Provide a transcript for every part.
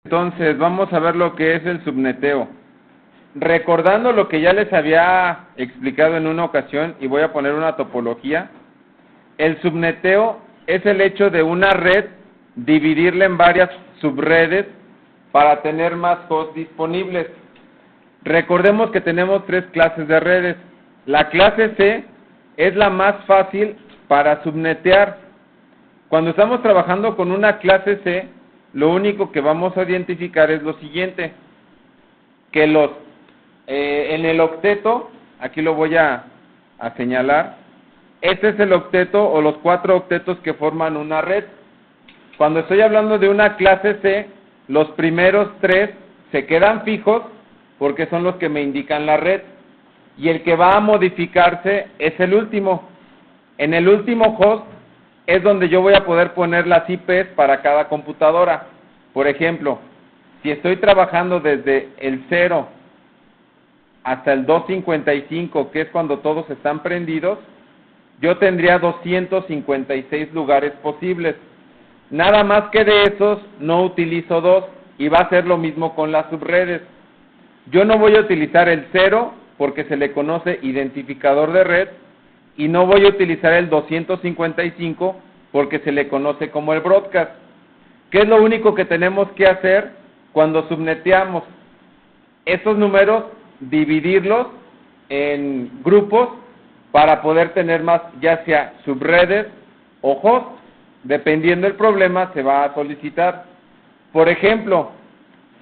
Entonces, vamos a ver lo que es el subneteo. Recordando lo que ya les había explicado en una ocasión, y voy a poner una topología, el subneteo es el hecho de una red dividirla en varias subredes para tener más hosts disponibles. Recordemos que tenemos tres clases de redes. La clase C es la más fácil para subnetear. Cuando estamos trabajando con una clase C, lo único que vamos a identificar es lo siguiente, que en el octeto, aquí lo voy a señalar, este es el octeto o los 4 octetos que forman una red. Cuando estoy hablando de una clase C, los primeros 3 se quedan fijos porque son los que me indican la red, y el que va a modificarse es el último. En el último host es donde yo voy a poder poner las IPs para cada computadora. Por ejemplo, si estoy trabajando desde el 0 hasta el 255, que es cuando todos están prendidos, yo tendría 256 lugares posibles. Nada más que de esos no utilizo 2, y va a ser lo mismo con las subredes. Yo no voy a utilizar el 0 porque se le conoce identificador de red, y no voy a utilizar el 255 porque se le conoce como el broadcast. ¿Qué es lo único que tenemos que hacer cuando subneteamos? Estos números, dividirlos en grupos para poder tener más, ya sea subredes o hosts, dependiendo del problema se va a solicitar. Por ejemplo,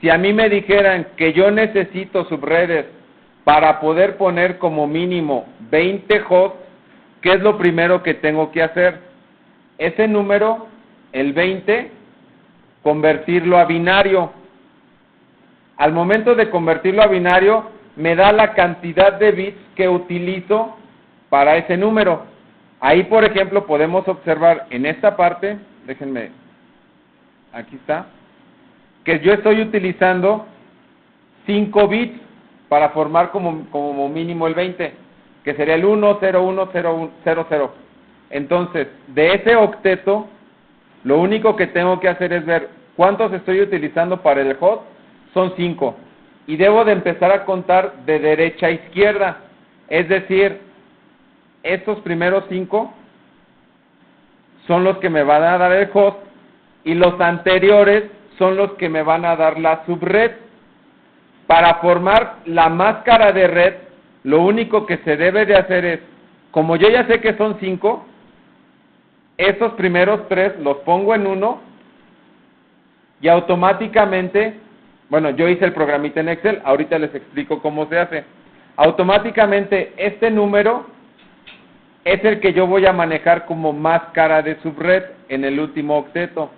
si a mí me dijeran que yo necesito subredes para poder poner como mínimo 20 hosts, ¿qué es lo primero que tengo que hacer? Ese número, el 20, convertirlo a binario. Al momento de convertirlo a binario, me da la cantidad de bits que utilizo para ese número. Ahí, por ejemplo, podemos observar en esta parte, déjenme, aquí está, que yo estoy utilizando 5 bits para formar como mínimo el 20, que sería el 1, 0, 1, 0, 1, 0, 0. Entonces, de ese octeto, lo único que tengo que hacer es ver cuántos estoy utilizando para el host, son 5. Y debo de empezar a contar de derecha a izquierda, es decir, estos primeros 5 son los que me van a dar el host, y los anteriores son los que me van a dar la subred. Para formar la máscara de red, lo único que se debe de hacer es, como yo ya sé que son 5, estos primeros 3 los pongo en 1, y automáticamente, bueno, yo hice el programita en Excel, ahorita les explico cómo se hace. Automáticamente este número es el que yo voy a manejar como máscara de subred en el último octeto.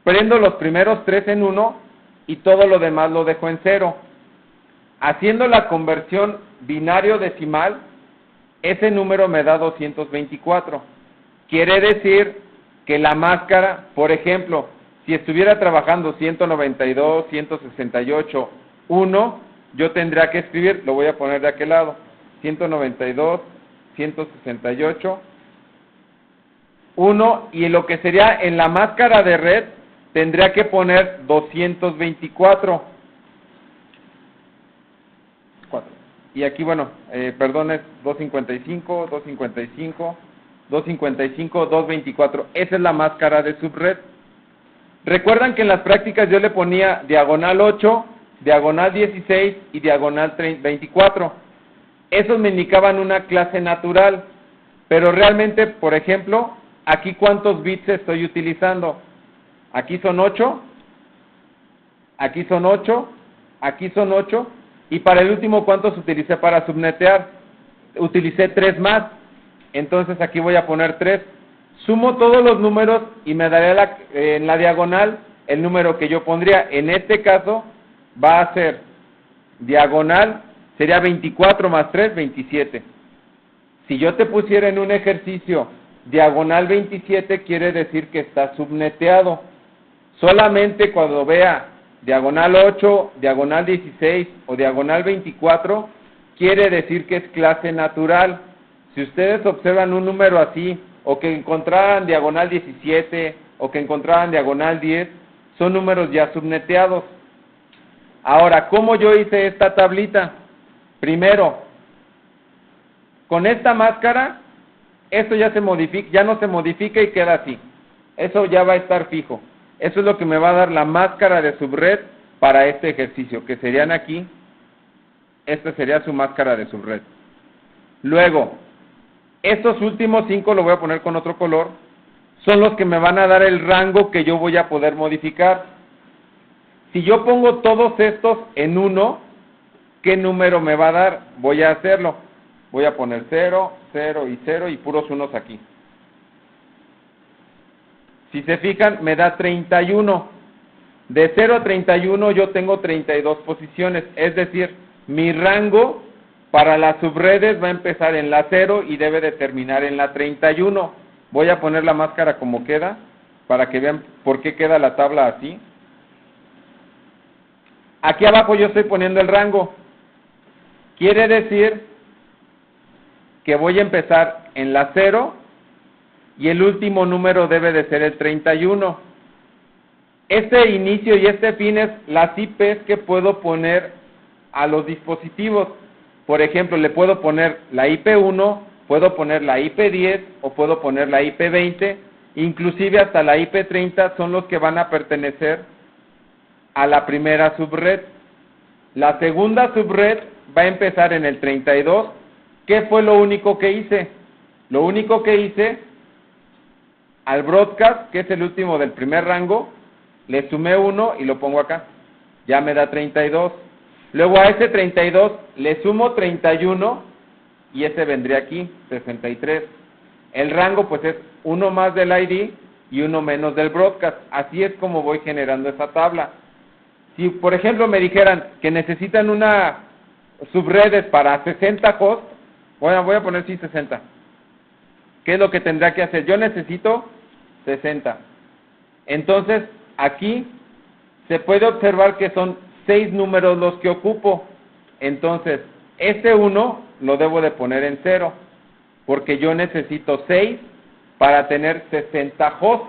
Prendo los primeros 3 en 1 y todo lo demás lo dejo en 0. Haciendo la conversión binario decimal, ese número me da 224. Quiere decir que la máscara, por ejemplo, si estuviera trabajando 192, 168, 1, yo tendría que escribir, lo voy a poner de aquel lado, 192, 168, 1, y lo que sería en la máscara de red, tendría que poner 224. Y aquí, bueno, perdón, es 255, 255, 255, 224. Esa es la máscara de subred. Recuerdan que en las prácticas yo le ponía diagonal 8, diagonal 16 y diagonal 24. Esos me indicaban una clase natural, pero realmente, por ejemplo, aquí cuántos bits estoy utilizando. Aquí son 8, aquí son 8, aquí son 8, y para el último, ¿cuántos utilicé para subnetear? Utilicé 3 más, entonces aquí voy a poner 3. Sumo todos los números y me daré en la diagonal el número que yo pondría. En este caso va a ser diagonal, sería 24 más 3, 27. Si yo te pusiera en un ejercicio diagonal 27, quiere decir que está subneteado. Solamente cuando vea diagonal 8, diagonal 16 o diagonal 24, quiere decir que es clase natural. Si ustedes observan un número así, o que encontraran diagonal 17, o que encontraran diagonal 10, son números ya subneteados. Ahora, ¿cómo yo hice esta tablita? Primero, con esta máscara, esto ya se modifica, ya no se modifica y queda así. Eso ya va a estar fijo. Eso es lo que me va a dar la máscara de subred para este ejercicio, que serían aquí. Esta sería su máscara de subred. Luego, estos últimos 5 lo voy a poner con otro color, son los que me van a dar el rango que yo voy a poder modificar. Si yo pongo todos estos en 1, ¿qué número me va a dar? Voy a hacerlo. Voy a poner 0, 0 y 0 y puros unos aquí. Si se fijan, me da 31. De 0 a 31 yo tengo 32 posiciones, es decir, mi rango para las subredes va a empezar en la 0 y debe de terminar en la 31. Voy a poner la máscara como queda, para que vean por qué queda la tabla así. Aquí abajo yo estoy poniendo el rango. Quiere decir que voy a empezar en la 0 y el último número debe de ser el 31. Este inicio y este fin es las IPs que puedo poner a los dispositivos. Por ejemplo, le puedo poner la IP1, puedo poner la IP10 o puedo poner la IP20, inclusive hasta la IP30 son los que van a pertenecer a la primera subred. La segunda subred va a empezar en el 32. ¿Qué fue lo único que hice? Lo único que hice al broadcast, que es el último del primer rango, le sumé 1 y lo pongo acá. Ya me da 32. Luego a ese 32 le sumo 31 y ese vendría aquí, 63. El rango pues es 1 más del ID y 1 menos del broadcast. Así es como voy generando esa tabla. Si por ejemplo me dijeran que necesitan una subredes para 60 hosts, bueno, voy a poner sí 60. ¿Qué es lo que tendrá que hacer? Yo necesito 60. Entonces, aquí se puede observar que son 6 números los que ocupo. Entonces, este 1 lo debo de poner en 0, porque yo necesito 6 para tener 60 hosts.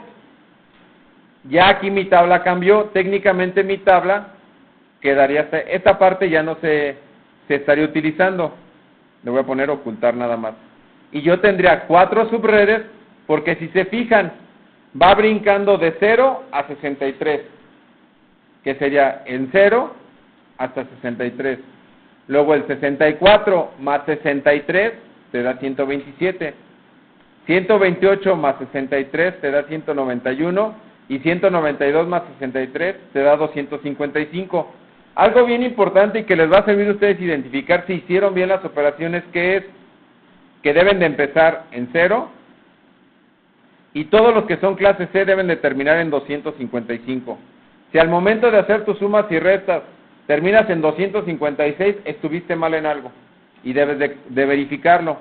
Ya aquí mi tabla cambió. Técnicamente mi tabla quedaría, esta parte ya no se estaría utilizando. Le voy a poner ocultar nada más. Y yo tendría 4 subredes, porque si se fijan, va brincando de 0 a 63, que sería en 0 hasta 63. Luego el 64 más 63 te da 127. 128 más 63 te da 191. Y 192 más 63 te da 255. Algo bien importante y que les va a servir a ustedes identificar si hicieron bien las operaciones, que es que deben de empezar en 0 y todos los que son clase C deben de terminar en 255. Si al momento de hacer tus sumas y restas terminas en 256, estuviste mal en algo y debes de verificarlo.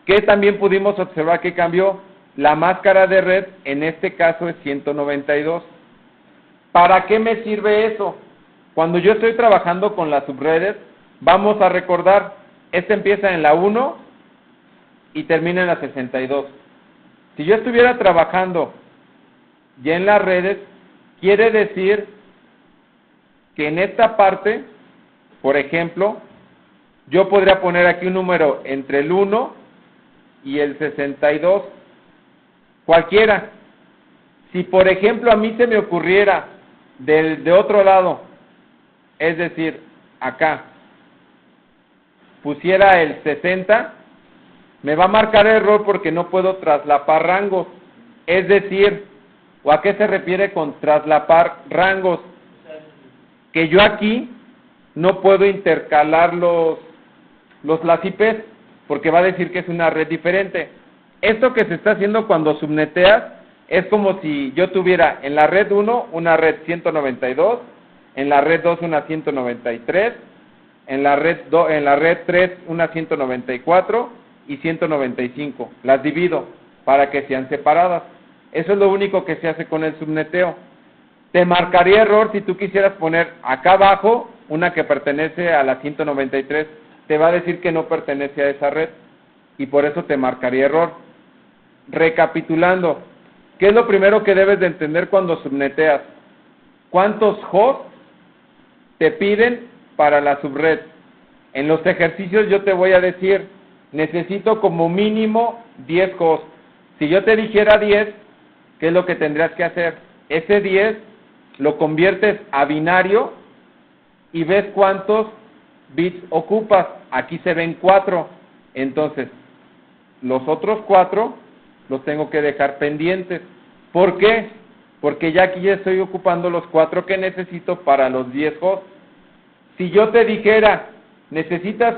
Que también pudimos observar que cambió la máscara de red, en este caso es 192. ¿Para qué me sirve eso? Cuando yo estoy trabajando con las subredes, vamos a recordar, esta empieza en la 1 y termina en la 62. Si yo estuviera trabajando ya en las redes, quiere decir que en esta parte, por ejemplo, yo podría poner aquí un número entre el 1 y el 62, cualquiera. Si por ejemplo a mí se me ocurriera de otro lado, es decir, acá, pusiera el 60, me va a marcar error porque no puedo traslapar rangos. Es decir, ¿o a qué se refiere con traslapar rangos? Que yo aquí no puedo intercalar las IPs, porque va a decir que es una red diferente. Esto que se está haciendo cuando subneteas es como si yo tuviera en la red 1 una red 192, en la red 2 una 193, en la red 3 una 194 y 195. Las divido para que sean separadas. Eso es lo único que se hace con el subneteo. Te marcaría error si tú quisieras poner acá abajo una que pertenece a la 193. Te va a decir que no pertenece a esa red y por eso te marcaría error. Recapitulando, ¿qué es lo primero que debes de entender cuando subneteas? cuántos hosts te piden para la subred. En los ejercicios yo te voy a decir, necesito como mínimo 10 hosts. Si yo te dijera 10, ¿qué es lo que tendrías que hacer? Ese 10 lo conviertes a binario y ves cuántos bits ocupas. Aquí se ven 4. Entonces, los otros 4 los tengo que dejar pendientes. ¿Por qué? Porque ya aquí ya estoy ocupando los 4 que necesito para los 10 hosts. Si yo te dijera, necesitas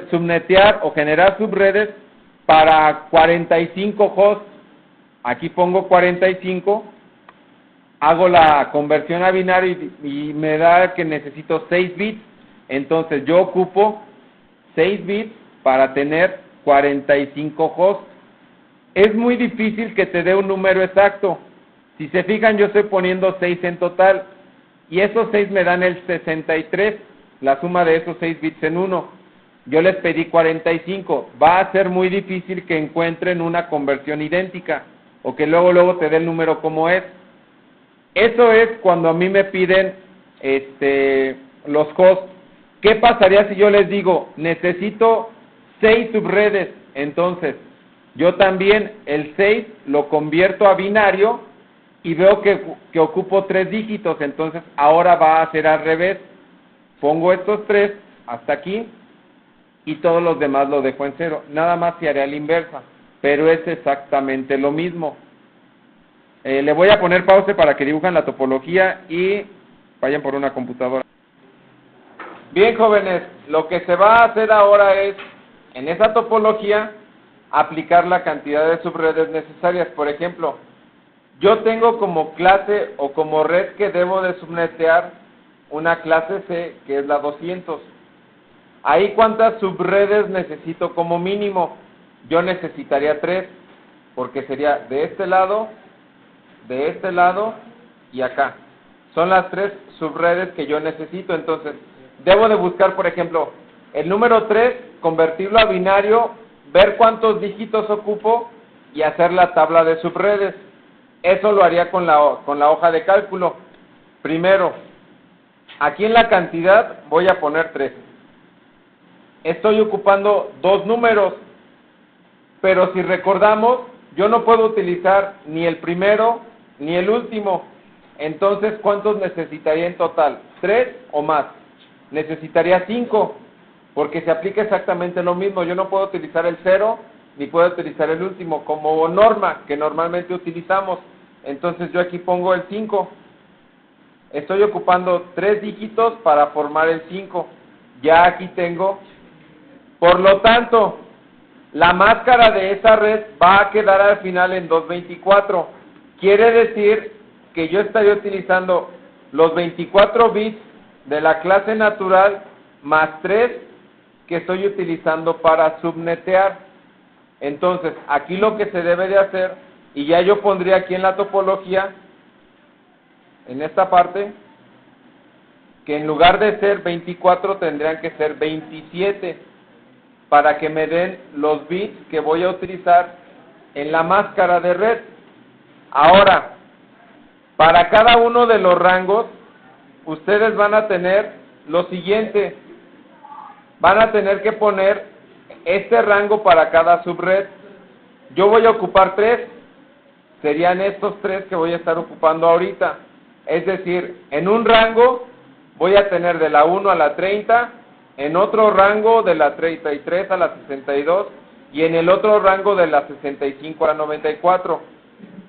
subnetear o generar subredes para 45 hosts, aquí pongo 45, hago la conversión a binario y me da que necesito 6 bits, entonces yo ocupo 6 bits para tener 45 hosts. Es muy difícil que te dé un número exacto. Si se fijan, yo estoy poniendo 6 en total, y esos 6 me dan el 63, la suma de esos 6 bits en 1. Yo les pedí 45. Va a ser muy difícil que encuentren una conversión idéntica, o que luego te dé el número como es. Eso es cuando a mí me piden los hosts. ¿Qué pasaría si yo les digo, necesito 6 subredes? Entonces, yo también el 6 lo convierto a binario y veo que ocupo 3 dígitos, entonces ahora va a ser al revés. Pongo estos 3 hasta aquí y todos los demás lo dejo en 0. Nada más se haré a la inversa, pero es exactamente lo mismo. Le voy a poner pausa para que dibujen la topología y vayan por una computadora. Bien, jóvenes, lo que se va a hacer ahora es, en esa topología, aplicar la cantidad de subredes necesarias. Por ejemplo, yo tengo como clase o como red que debo de subnetear una clase C, que es la 200. Ahí, ¿cuántas subredes necesito como mínimo? Yo necesitaría 3, porque sería de este lado y acá. Son las 3 subredes que yo necesito. Entonces, debo de buscar, por ejemplo, el número 3, convertirlo a binario, ver cuántos dígitos ocupo y hacer la tabla de subredes. Eso lo haría con la hoja de cálculo. Primero, aquí en la cantidad voy a poner 3. Estoy ocupando 2 números, pero si recordamos, yo no puedo utilizar ni el primero ni el último. Entonces, ¿cuántos necesitaría en total? ¿3 o más? Necesitaría 5, porque se aplica exactamente lo mismo. Yo no puedo utilizar el 0 ni puedo utilizar el último como norma que normalmente utilizamos. Entonces yo aquí pongo el 5. Estoy ocupando 3 dígitos para formar el 5. Ya aquí tengo. Por lo tanto, la máscara de esa red va a quedar al final en 224. Quiere decir que yo estaría utilizando los 24 bits de la clase natural más 3 que estoy utilizando para subnetear. Entonces, aquí lo que se debe de hacer, y ya yo pondría aquí en la topología, en esta parte, que en lugar de ser 24 tendrían que ser 27, para que me den los bits que voy a utilizar en la máscara de red. Ahora, para cada uno de los rangos, ustedes van a tener lo siguiente. Van a tener que poner este rango para cada subred. Yo voy a ocupar 3. Serían estos 3 que voy a estar ocupando ahorita. Es decir, en un rango voy a tener de la 1 a la 30, en otro rango de la 33 a la 62 y en el otro rango de la 65 a la 94.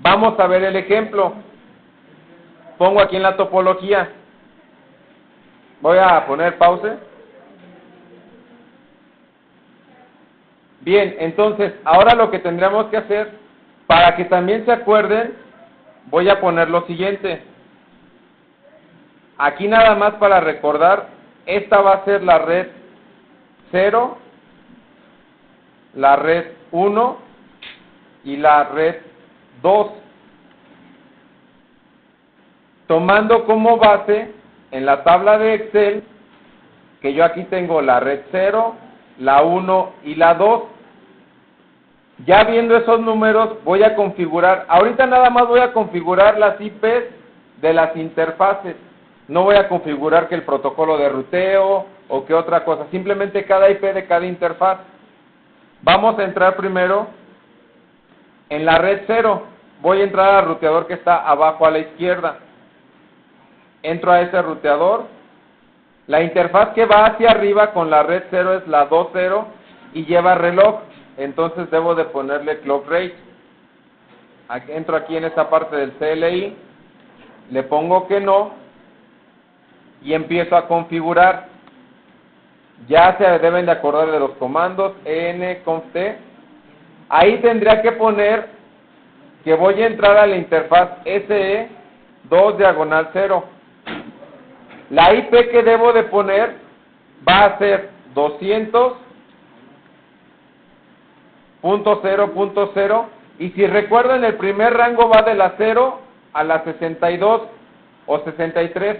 Vamos a ver el ejemplo. Pongo aquí en la topología. Voy a poner pausa. Bien, entonces, ahora lo que tendríamos que hacer, para que también se acuerden, voy a poner lo siguiente. Aquí nada más para recordar, esta va a ser la red 0, la red 1 y la red 2. Tomando como base en la tabla de Excel que yo aquí tengo la red 0, la 1 y la 2. Ya viendo esos números voy a configurar, ahorita nada más voy a configurar las IPs de las interfaces. No voy a configurar que el protocolo de ruteo o que otra cosa, simplemente cada IP de cada interfaz. Vamos a entrar primero en la red 0. Voy a entrar al ruteador que está abajo a la izquierda. Entro a ese ruteador. La interfaz que va hacia arriba con la red 0 es la 2.0 y lleva reloj. Entonces debo de ponerle clock rate. Entro aquí en esta parte del CLI, le pongo que no y empiezo a configurar. Ya se deben de acordar de los comandos nconft. Ahí tendría que poner que voy a entrar a la interfaz SE2/0. La IP que debo de poner va a ser 200.0.0, y si recuerdan, el primer rango va de la 0 a la 62 o 63,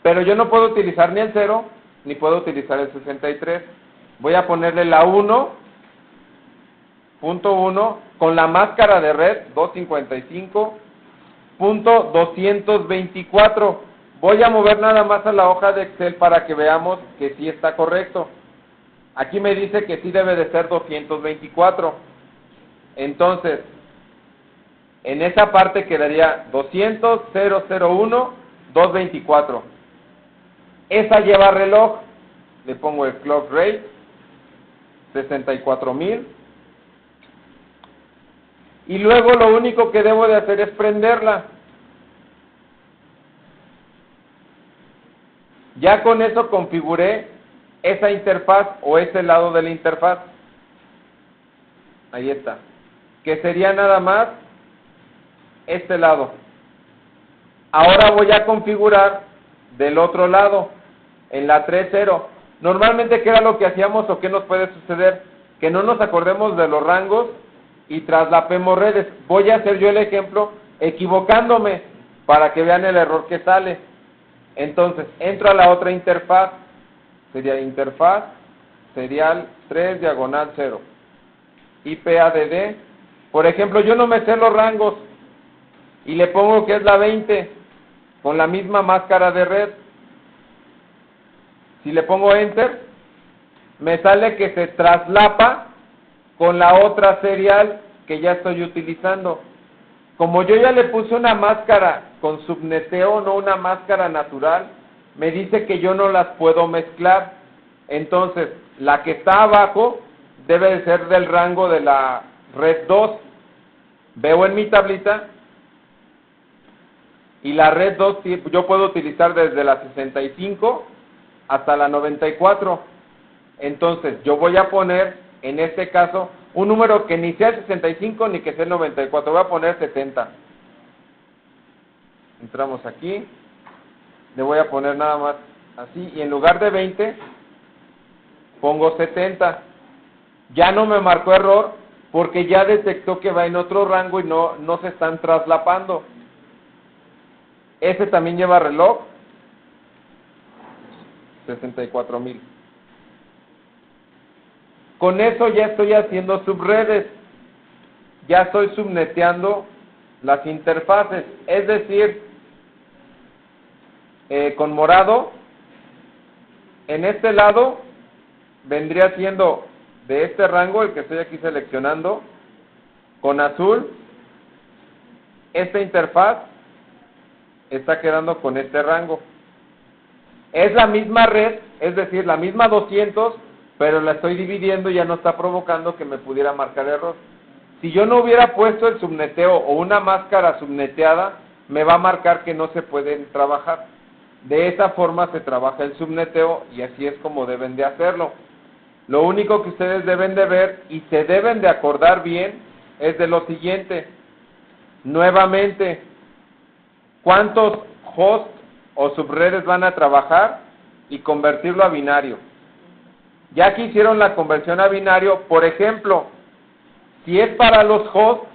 pero yo no puedo utilizar ni el 0 ni puedo utilizar el 63. Voy a ponerle la 1.1 con la máscara de red 255.224. Voy a mover nada más a la hoja de Excel para que veamos que sí está correcto. Aquí me dice que sí debe de ser 224. Entonces, en esa parte quedaría 200.001.224. Esa lleva reloj. Le pongo el clock rate 64,000. Y luego lo único que debo de hacer es prenderla. Ya con eso configuré esa interfaz o ese lado de la interfaz. Ahí está. Que sería nada más este lado. Ahora voy a configurar del otro lado, en la 3.0. Normalmente, ¿qué era lo que hacíamos o qué nos puede suceder? Que no nos acordemos de los rangos y traslapemos redes. Voy a hacer yo el ejemplo equivocándome para que vean el error que sale. Entonces, entro a la otra interfaz, sería interfaz serial 3/0, IPADD. Por ejemplo, yo no me sé los rangos y le pongo que es la 20 con la misma máscara de red. Si le pongo enter, me sale que se traslapa con la otra serial que ya estoy utilizando. Como yo ya le puse una máscara con subneteo, no una máscara natural, me dice que yo no las puedo mezclar. Entonces, la que está abajo debe de ser del rango de la red 2. Veo en mi tablita, y la red 2 yo puedo utilizar desde la 65 hasta la 94. Entonces, yo voy a poner, en este caso, un número que ni sea el 65 ni que sea el 94. Voy a poner 70. Entramos aquí. Le voy a poner nada más así. Y en lugar de 20, pongo 70. Ya no me marcó error porque ya detectó que va en otro rango y no se están traslapando. Ese también lleva reloj. 64,000. Con eso ya estoy haciendo subredes, ya estoy subneteando las interfaces, es decir, con morado, en este lado vendría siendo de este rango, el que estoy aquí seleccionando, con azul, esta interfaz está quedando con este rango. Es la misma red, es decir, la misma 200, pero la estoy dividiendo y ya no está provocando que me pudiera marcar error. Si yo no hubiera puesto el subneteo o una máscara subneteada, me va a marcar que no se pueden trabajar. De esa forma se trabaja el subneteo y así es como deben de hacerlo. Lo único que ustedes deben de ver y se deben de acordar bien es de lo siguiente. Nuevamente, ¿cuántos hosts o subredes van a trabajar y convertirlo a binario? Ya que hicieron la conversión a binario, por ejemplo, si es para los hosts,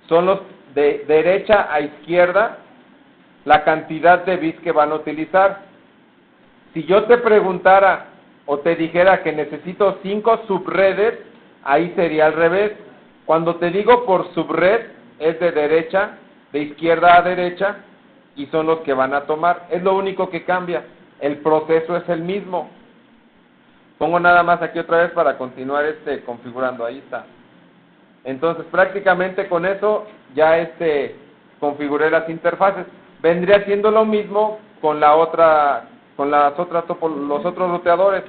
son los de derecha a izquierda, la cantidad de bits que van a utilizar. Si yo te preguntara o te dijera que necesito 5 subredes, ahí sería al revés. Cuando te digo por subred, es de derecha, de izquierda a derecha, y son los que van a tomar. Es lo único que cambia. El proceso es el mismo. Pongo nada más aquí otra vez para continuar configurando. Ahí está. Entonces, prácticamente con eso ya configuré las interfaces. Vendría siendo lo mismo con la otra, con los otros ruteadores.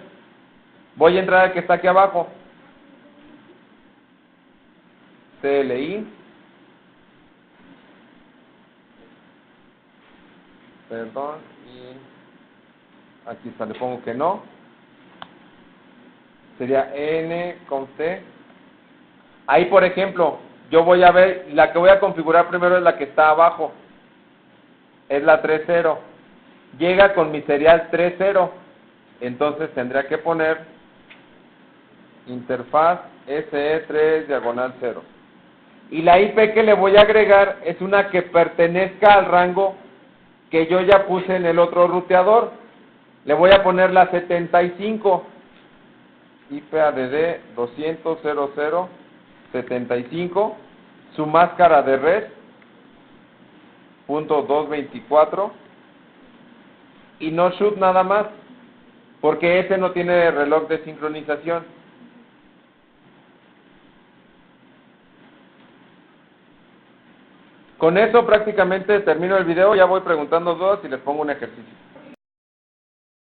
Voy a entrar al que está aquí abajo. CLI. Perdón. Y aquí está, le pongo que no. Sería N con C. Ahí, por ejemplo, yo voy a ver, la que voy a configurar primero es la que está abajo. Es la 3.0. Llega con mi serial 3.0. Entonces tendría que poner interfaz SE3/0. Y la IP que le voy a agregar es una que pertenezca al rango que yo ya puse en el otro ruteador. Le voy a poner la 75. IP ADD 200.0.0.75. Su máscara de red .224. Y no shoot nada más, porque ese no tiene reloj de sincronización. Con eso prácticamente termino el video, ya voy preguntando dudas y les pongo un ejercicio.